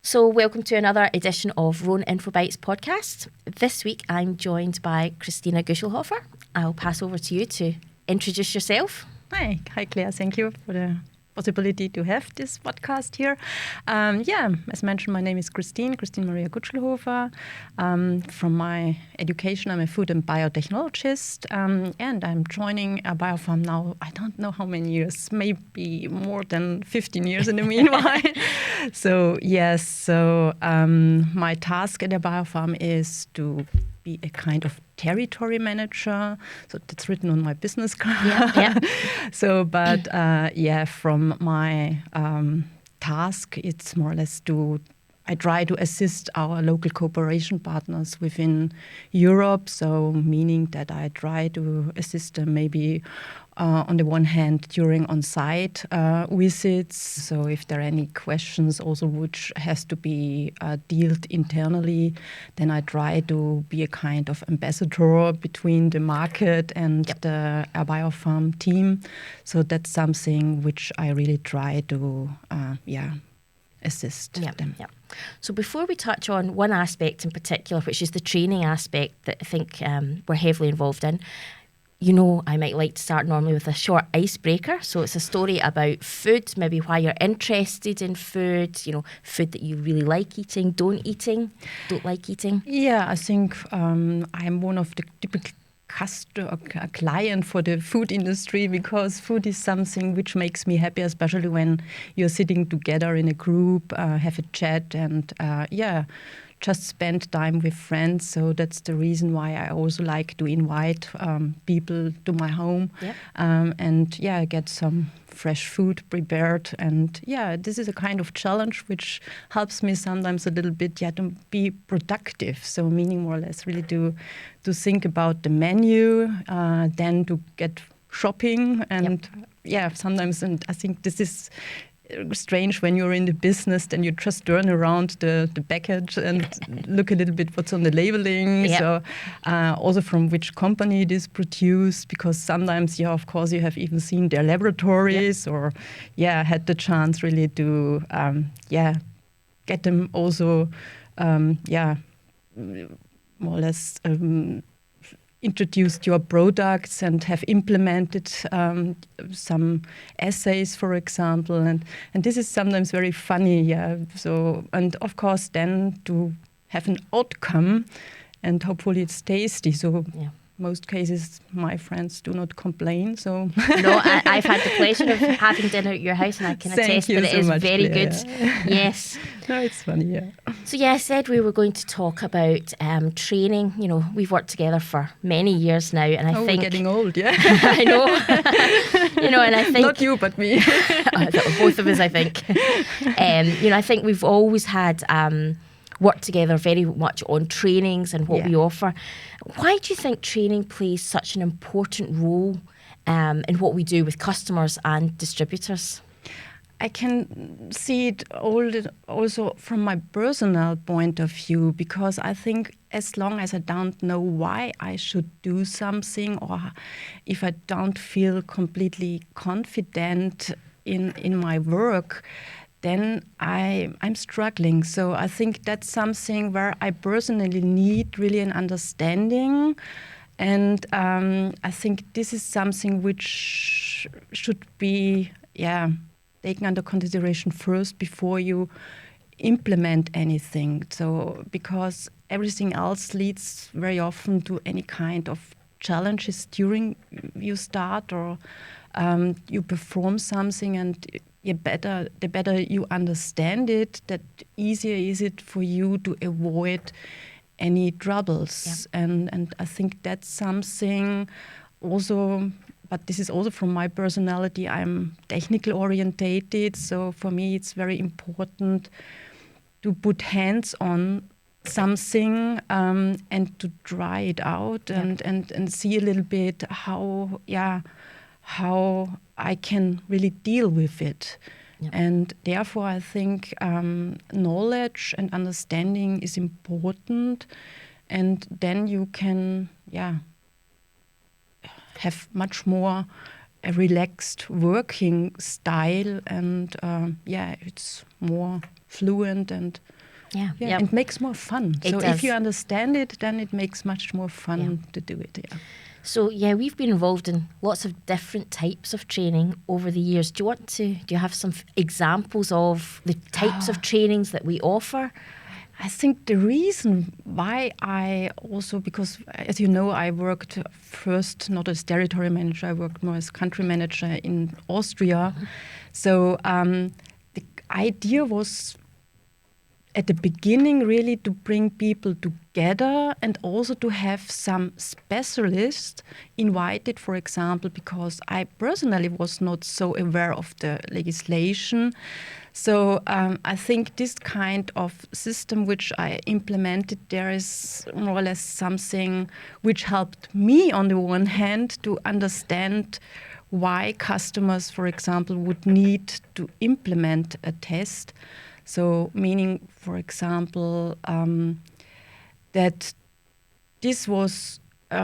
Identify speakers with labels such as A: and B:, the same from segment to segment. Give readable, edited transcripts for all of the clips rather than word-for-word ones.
A: So welcome to another edition of Rhone Infobites podcast. This week I'm joined by Christine Gutschelhofer. I'll pass over to you to introduce yourself.
B: Hi Claire, thank you for the possibility to have this podcast here. As mentioned, my name is Christine Maria Gutschelhofer. From my education, I'm a food and biotechnologist, and I'm joining R-Biopharm now, I don't know how many years, maybe more than 15 years in the meanwhile. My task at R-Biopharm is to be a kind of territory manager. So that's written on my business card. From my task, it's more or less I try to assist our local cooperation partners within Europe. So meaning that I try to assist them maybe on the one hand during on-site visits. So if there are any questions also which has to be dealt internally, then I try to be a kind of ambassador between the market and the R-Biopharm team. So that's something which I really try to assist them.
A: Yeah. So before we touch on one aspect in particular, which is the training aspect that I think we're heavily involved in, you know, I might like to start normally with a short icebreaker. So it's a story about food, maybe why you're interested in food, you know, food that you really like eating, don't like eating.
B: Yeah, I think I'm one of the typical client for the food industry, because food is something which makes me happy, especially when you're sitting together in a group, have a chat and just spend time with friends. So that's the reason why I also like to invite people to my home and get some fresh food prepared. And this is a kind of challenge which helps me sometimes a little bit to be productive. So meaning more or less really to think about the menu, then to get shopping and sometimes, and I think this is strange when you're in the business, then you just turn around the package and look a little bit what's on the labeling. So also from which company it is produced, because sometimes of course you have even seen their laboratories or had the chance really to get them also more or less introduced your products and have implemented some essays, for example, and this is sometimes very funny. So, and of course then to have an outcome and hopefully it's tasty. So most cases my friends do not complain. So
A: no, I've had the pleasure of having dinner at your house, and I can attest that it is very good. Yes.
B: No, it's funny,
A: So I said we were going to talk about training. You know, we've worked together for many years now, and I think
B: we're getting old,
A: I know. You know, and I think
B: not you, but me.
A: Both of us, I think. I think we've always had worked together very much on trainings and what we offer. Why do you think training plays such an important role in what we do with customers and distributors?
B: I can see it also from my personal point of view, because I think as long as I don't know why I should do something, or if I don't feel completely confident in my work, then I'm struggling. So I think that's something where I personally need really an understanding. And I think this is something which should be taken under consideration first before you implement anything. So because everything else leads very often to any kind of challenges during you start or you perform something, and the better you understand it, the easier is it for you to avoid any troubles. And I think that's something also, but this is also from my personality. I'm technical orientated, so for me it's very important to put hands on something and to try it out and see a little bit how I can really deal with it. And therefore I think knowledge and understanding is important, and then you can have much more a relaxed working style, and it's more fluent and it makes more fun. So if you understand it, then it makes much more fun to do it. Yeah.
A: So we've been involved in lots of different types of training over the years. Do you have some examples of the types of trainings that we offer?
B: I think the reason why because as you know, I worked first not as territory manager, I worked more as country manager in Austria. Mm-hmm. So the idea was at the beginning really to bring people together and also to have some specialists invited, for example, because I personally was not so aware of the legislation. So I think this kind of system which I implemented there is more or less something which helped me on the one hand to understand why customers, for example, would need to implement a test. So meaning, for example, that this was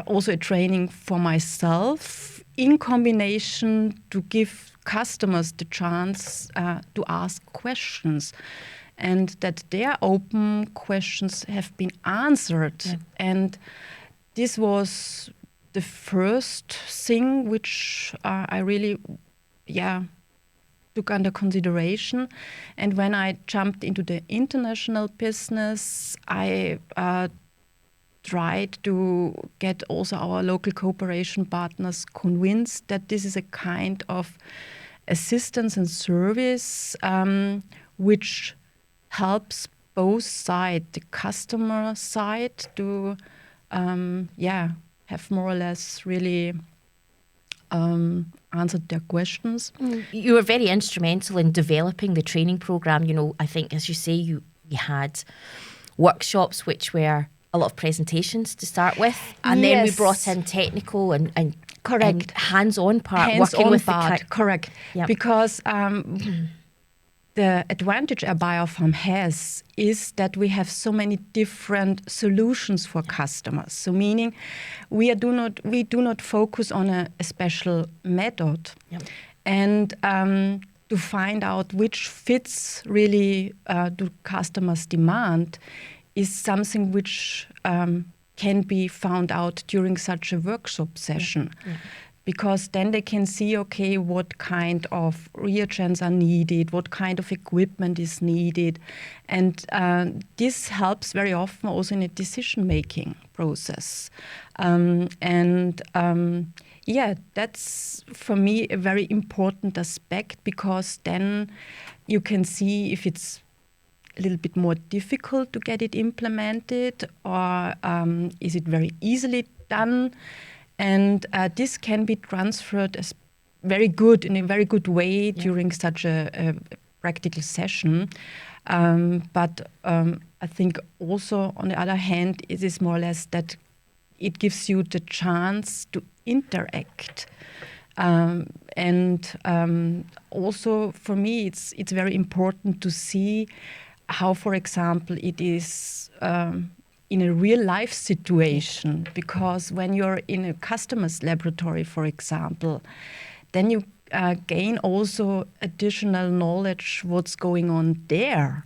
B: also a training for myself in combination to give customers the chance to ask questions and that their open questions have been answered. Yeah. And this was the first thing which I really, took under consideration. And when I jumped into the international business, I tried to get also our local cooperation partners convinced that this is a kind of assistance and service which helps both sides, the customer side to have more or less really answered their questions.
A: You were very instrumental in developing the training program. You know, I think, as you say, you had workshops which were a lot of presentations to start with, and then we brought in technical and
B: correct
A: and hands-on part, working with
B: part. Correct, yep. Because the advantage R-Biopharm has is that we have so many different solutions for customers. So meaning we do not focus on a special method, and to find out which fits really to customers' demand is something which can be found out during such a workshop session. Yeah. Because then they can see, okay, what kind of reagents are needed, what kind of equipment is needed. And this helps very often also in a decision-making process. That's for me a very important aspect, because then you can see if it's a little bit more difficult to get it implemented, or is it very easily done? And this can be transferred as very good, in a very good way during such a practical session. But I think also, on the other hand, it is more or less that it gives you the chance to interact. And also for me, it's very important to see how, for example, it is in a real life situation, because when you're in a customer's laboratory, for example, then you gain also additional knowledge what's going on there.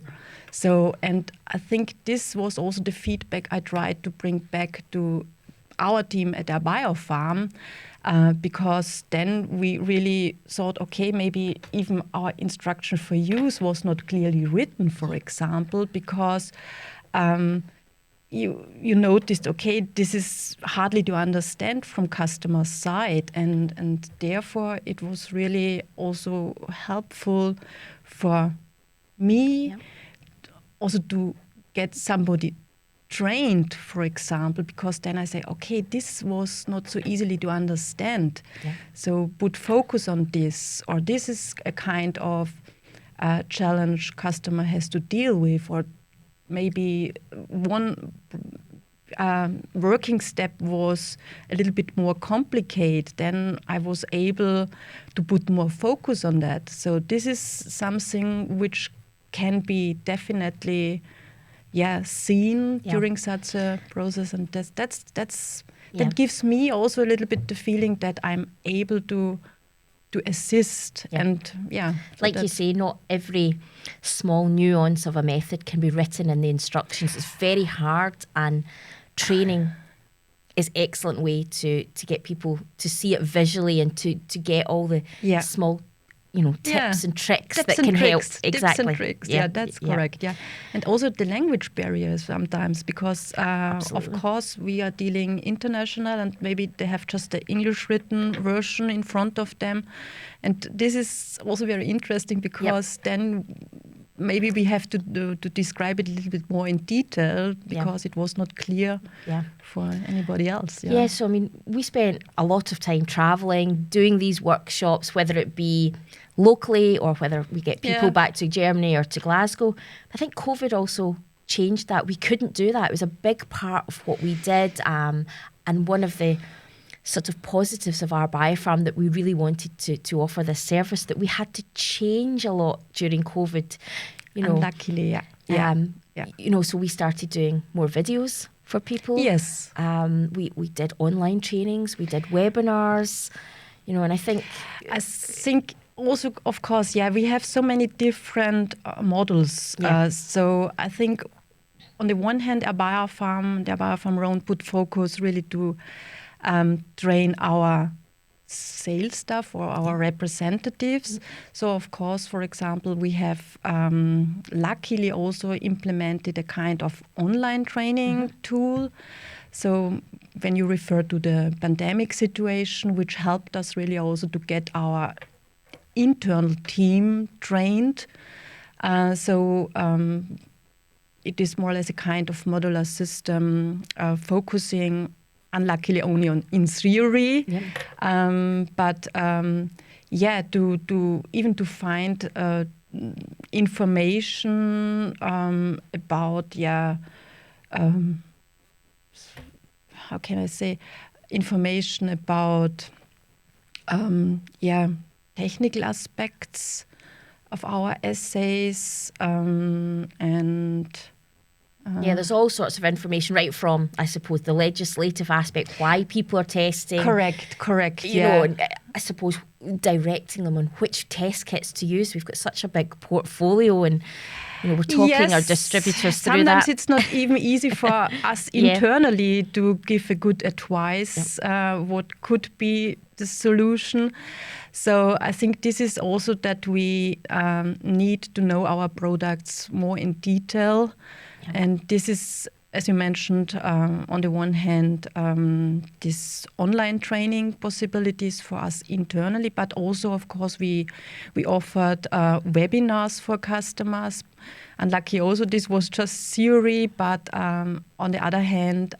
B: So, and I think this was also the feedback I tried to bring back to our team at R-Biopharm, because then we really thought, okay, maybe even our instruction for use was not clearly written, for example, because you noticed, okay, this is hardly to understand from customer side, and therefore it was really also helpful for me also to get somebody trained, for example, because then I say, okay, this was not so easily to understand. Yeah. So put focus on this, or this is a kind of challenge customer has to deal with, or maybe one working step was a little bit more complicated, then I was able to put more focus on that. So this is something which can be definitely seen during such a process, and that gives me also a little bit the feeling that I'm able to assist. And
A: like you say, not every small nuance of a method can be written in the instructions. It's very hard, and training is an excellent way to get people to see it visually and to get all the small tips and tricks that can help. Exactly.
B: Tips and tricks. Yeah, that's correct. Yeah. And also the language barrier sometimes, because of course we are dealing international, and maybe they have just the English written version in front of them. And this is also very interesting, because then maybe we have to describe it a little bit more in detail, because it was not clear for anybody else.
A: Yeah, so I mean, we spent a lot of time travelling, doing these workshops, whether it be locally or whether we get people back to Germany or to Glasgow. I think COVID also changed that. We couldn't do that. It was a big part of what we did, and one of the sort of positives of R-Biopharm, that we really wanted to offer this service, that we had to change a lot during COVID.
B: Luckily,
A: so we started doing more videos for people.
B: Yes.
A: We did online trainings, we did webinars, and I think
B: also, of course, we have so many different models. So I think on the one hand, the R-Biopharm Rhone put focus really to train our sales staff or our representatives. So of course, for example, we have luckily also implemented a kind of online training tool. So when you refer to the pandemic situation, which helped us really also to get our internal team trained. So it is more or less a kind of modular system focusing unluckily only in theory, but to even to find information about how can I say, information about technical aspects of our essays and
A: there's all sorts of information, right from, I suppose, the legislative aspect, why people are testing.
B: Correct.
A: You know, and I suppose directing them on which test kits to use. We've got such a big portfolio, and we're talking our distributors through that.
B: Sometimes it's not even easy for us internally to give a good advice what could be the solution. So I think this is also that we need to know our products more in detail. And this is, as you mentioned, on the one hand, this online training possibilities for us internally, but also, of course, we offered webinars for customers. And luckily also this was just theory, but on the other hand,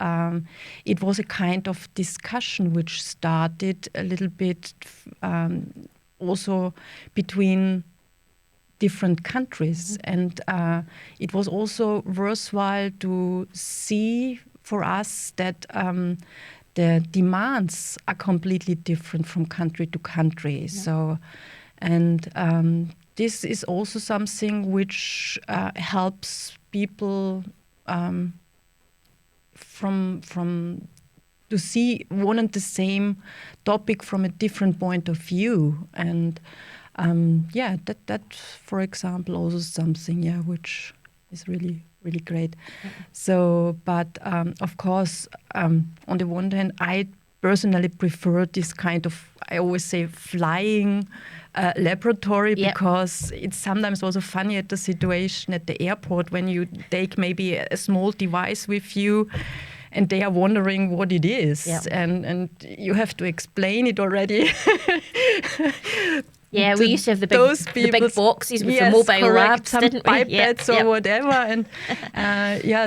B: it was a kind of discussion which started a little bit also between different countries. And it was also worthwhile to see for us that the demands are completely different from country to country. So, and this is also something which helps people from to see one and the same topic from a different point of view. And that for example also something which is really great. So, but of course, on the one hand, I personally prefer this kind of, I always say, flying laboratory, because it's sometimes also funny at the situation at the airport when you take maybe a small device with you and they are wondering what it is, and you have to explain it already.
A: Yeah, we used to have the big boxes with the mobile labs,
B: some
A: didn't we?
B: pipettes or whatever, and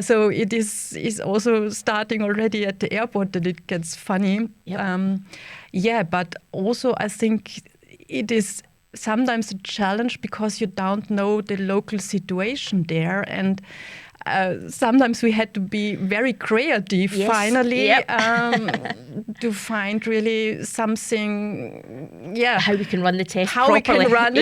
B: so it is also starting already at the airport that it gets funny. But also I think it is sometimes a challenge because you don't know the local situation there, and sometimes we had to be very creative finally to find really something,
A: how we can run the test
B: properly.
A: We can run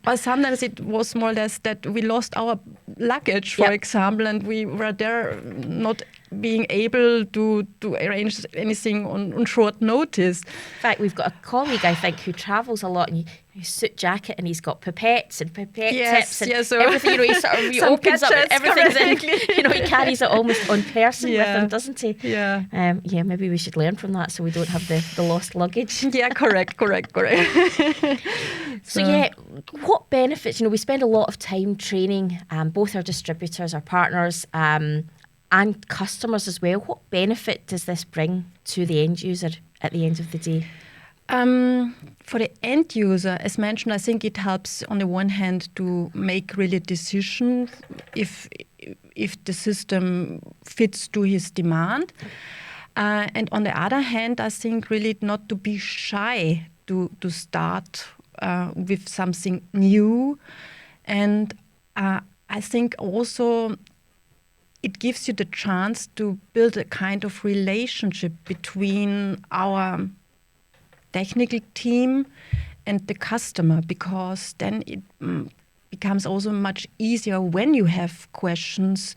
B: Or sometimes it was more or less that we lost our luggage, for example, and we were there not being able to arrange anything on short notice.
A: In fact, we've got a colleague, I think, who travels a lot, and he's suit jacket, and he's got pipettes and pipette tips and
B: so
A: everything. He sort of he opens up, everything's in. He carries it almost on person with him, doesn't he?
B: Yeah.
A: Maybe we should learn from that so we don't have the lost luggage.
B: Yeah, correct.
A: So what benefits? We spend a lot of time training both our distributors, our partners, and customers as well. What benefit does this bring to the end user at the end of the day?
B: For the end user, as mentioned, I think it helps on the one hand to make really decisions if the system fits to his demand. And on the other hand, I think really not to be shy to start with something new. And I think also it gives you the chance to build a kind of relationship between our technical team and the customer, because then it becomes also much easier when you have questions,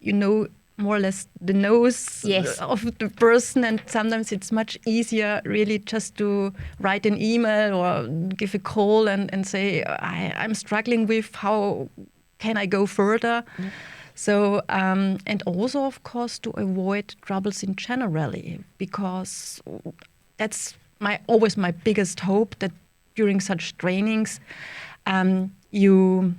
B: more or less the nose of the person, and sometimes it's much easier really just to write an email or give a call and say, I'm struggling with how can I go further. Yeah. So, and also, of course, to avoid troubles in generally, because that's always my biggest hope, that during such trainings, you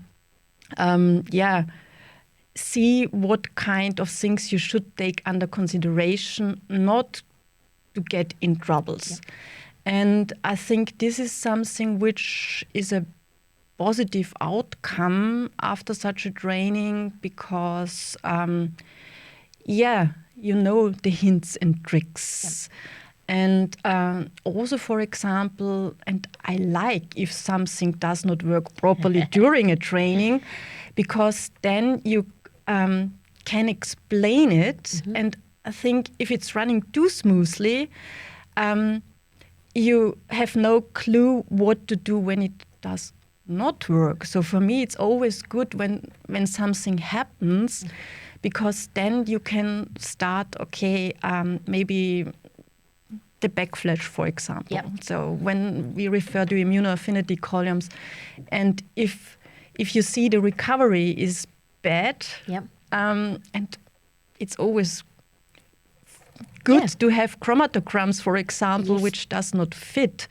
B: see what kind of things you should take under consideration, not to get in troubles. Yeah. And I think this is something which is a positive outcome after such a training, because the hints and tricks. Yeah. And also, for example, and I like if something does not work properly during a training, because then you can explain it. Mm-hmm. And I think if it's running too smoothly, you have no clue what to do when it does not work. So for me, it's always good when something happens, because then you can start, maybe the backflash, for example. Yep. So when we refer to immunoaffinity columns, and if you see the recovery is bad, yep. And it's always good to have chromatograms, for example, which does not fit,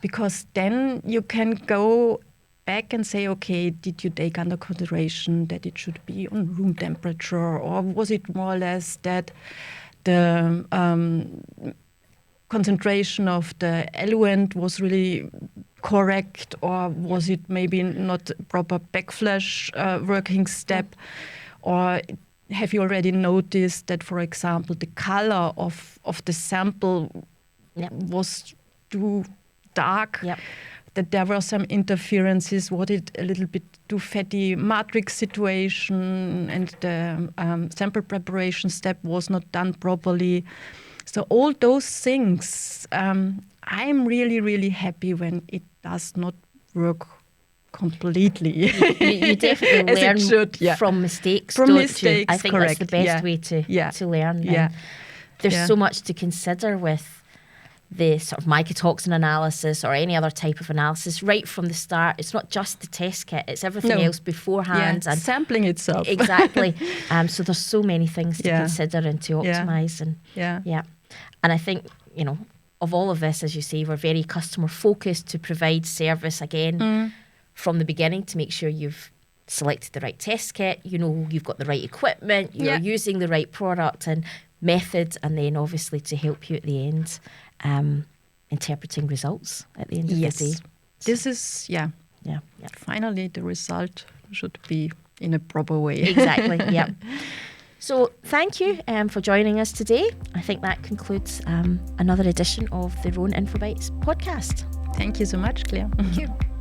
B: because then you can go back and say, okay, did you take under consideration that it should be on room temperature, or was it more or less that the concentration of the eluent was really correct, or was it maybe not proper backflash working step, or have you already noticed that, for example, the color of the sample was too dark, that there were some interferences, was it a little bit too fatty matrix situation, and the sample preparation step was not done properly. So all those things, I'm really, really happy when it does not work completely.
A: You definitely learn from mistakes, don't you? I think that's the best way to learn. Yeah. There's so much to consider with the sort of mycotoxin analysis or any other type of analysis right from the start. It's not just the test kit, it's everything else beforehand.
B: And sampling itself.
A: Exactly. So there's so many things to consider and to optimise. And I think, of all of this, as you say, we're very customer focused to provide service again from the beginning, to make sure you've selected the right test kit, you've got the right equipment, you're using the right product and method, and then obviously to help you at the end, interpreting results at the end of the day.
B: This is, finally the result should be in a proper way.
A: Exactly, yeah. So thank you for joining us today. I think that concludes another edition of the Rhone Infobites podcast.
B: Thank you so much, Claire.
A: Thank you.